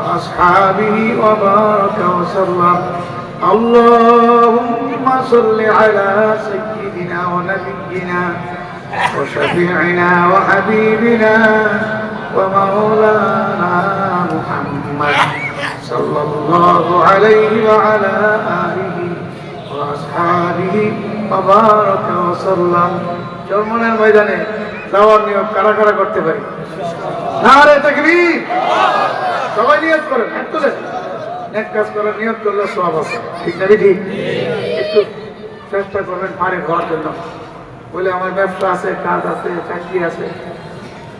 وأصحابه وبارك وسلم اللهم صل على سيدنا ونبينا وشفيعنا وحبيبنا ومولانا محمد صلى الله عليه وعلى آله وأصحابه وبارك وسلم চরমনের ময়দানে যাওয়ার নিয়ত কারা কারা করতে পারি নারে তাকবীর সবাই নিয়ত করেন একটু নেক কাজ করার নিয়ত করলে সওয়াব আছে ঠিক না ঠিক একটু চেষ্টা করবেন পারে হওয়ার জন্য বলে আমার ব্যবসা আছে কাজ আছে চাকরি আছে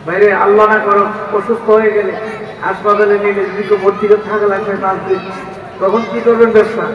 বাইরে আল্লাহ না করো অসুস্থ হয়ে গেলে হাসপাতালে নিলে যদি ভর্তি করে থাকা লাগবে 5 দিন তখন কি করবেন ব্যবসা